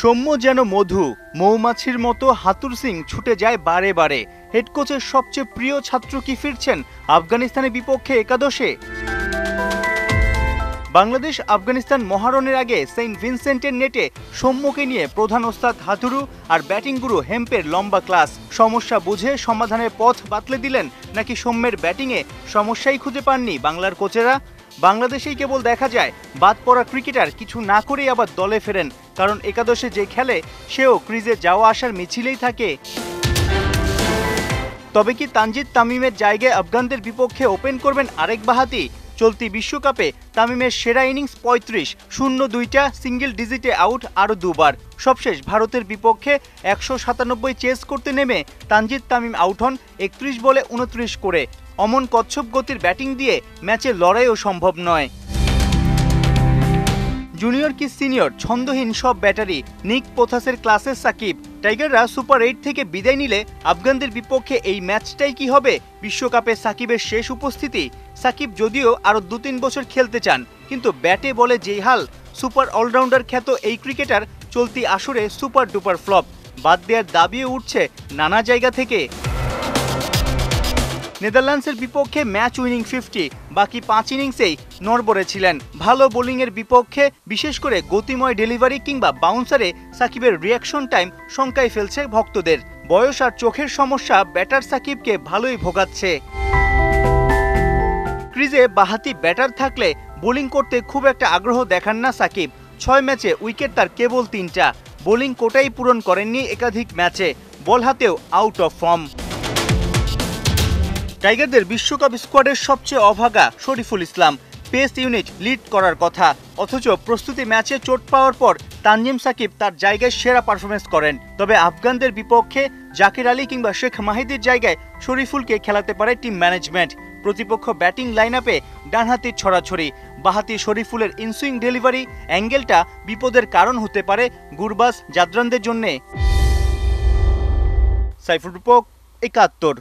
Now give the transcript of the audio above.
সৌম্য যেন মধু, মৌমাছির মতো হাতুর সিং ছুটে যায় বারে বারে। হেড কোচের সবচেয়ে প্রিয় ছাত্র কি ফিরছেন আফগানিস্তানের বিপক্ষে একাদশে? বাংলাদেশ আফগানিস্তান মহারণের আগে সেন্ট ভিনসেন্টের নেটে সৌম্যকে নিয়ে প্রধান ওস্তাদ হাতুরু আর ব্যাটিং গুরু হেম্পের লম্বা ক্লাস। সমস্যা বুঝে সমাধানের পথ বাতলে দিলেন, নাকি সৌম্যের ব্যাটিংয়ে সমস্যাই খুঁজে পাননি বাংলার কোচেরা? বাংলাদেশেই কেবল দেখা যায় বাদ পড়া ক্রিকেটার কিছু না করেই আবার দলে ফেরেন, কারণ একাদশে যে খেলে সেও ক্রিজে যাওয়া আসার মিছিলেই থাকে। তবে কি তানজিদ তামিমের জায়গায় আফগানদের বিপক্ষে ওপেন করবেন আরেক বাঁহাতি? চলতি বিশ্বকাপে তামিমের সেরা ইনিংস ৩৫, ০-২টা সিঙ্গেল ডিজিটে আউট আরও দুবার। সবশেষ ভারতের বিপক্ষে ১৯৭ চেস করতে নেমে তানজিদ তামিম আউট হন ৩১ বলে ২৯ করে। অমন কচ্ছপ গতির ব্যাটিং দিয়ে ম্যাচে লড়াইও সম্ভব নয়। জুনিয়র কি সিনিয়র, ছন্দহীন সব ব্যাটারি। নিক পোথাসের ক্লাসে সাকিব। টাইগাররা সুপার ৮ থেকে বিদায় নিলে আফগানদের বিপক্ষে এই ম্যাচটাই কি হবে বিশ্বকাপে সাকিবের শেষ উপস্থিতি? সাকিব যদিও আরও ২-৩ বছর খেলতে চান, কিন্তু ব্যাটে বলে যেই হাল, সুপার অলরাউন্ডার খ্যাত এই ক্রিকেটার চলতি আসরে সুপার ডুপার ফ্লপ। বাদ দেওয়ার দাবিও উঠছে নানা জায়গা থেকে। নেদারল্যান্ডসের বিপক্ষে ম্যাচ উইনিং 50, বাকি 5 ইনিংসেই নড়বড়ে ছিলেন। ভালো বোলিংয়ের বিপক্ষে বিশেষ করে গতিময় ডেলিভারি কিংবা বাউন্সারে সাকিবের রিয়াকশন টাইম শঙ্কায় ফেলছে ভক্তদের। বয়স আর চোখের সমস্যা ব্যাটার সাকিবকে ভালোই ভোগাচ্ছে। ক্রিজে বাঁহাতি ব্যাটার থাকলে বোলিং করতে খুব একটা আগ্রহ দেখান না সাকিব। 6 ম্যাচে উইকেট তার কেবল 3টা। বোলিং কোটাই পূরণ করেননি একাধিক ম্যাচে। বল হাতেও আউট অফ ফর্ম। টাইগারদের বিশ্বকাপ স্কোয়াডের সবচেয়ে অভাগা Shariful Islam. Pace unit lead করার কথা, অথচ প্রস্তুতি ম্যাচে চোট পাওয়ার পর তানজিম সাকিব তার জায়গায় সেরা পারফরমেন্স করেন। তবে আফগানদের বিপক্ষে জাকির আলী কিংবা শেখ মাহিদির জায়গায় শরীফুলকে খেলাতে পারে টিম ম্যানেজমেন্ট। প্রতিপক্ষ ব্যাটিং লাইন আপে ডানহাতির ছড়াছড়ি। বাঁহাতি শরীফুলের ইনসুইং ডেলিভারি অ্যাঙ্গেলটা বিপদের কারণ হতে পারে গুরবাজ জাদরানদের জন্যে। সাইফুল রূপক, ৭১।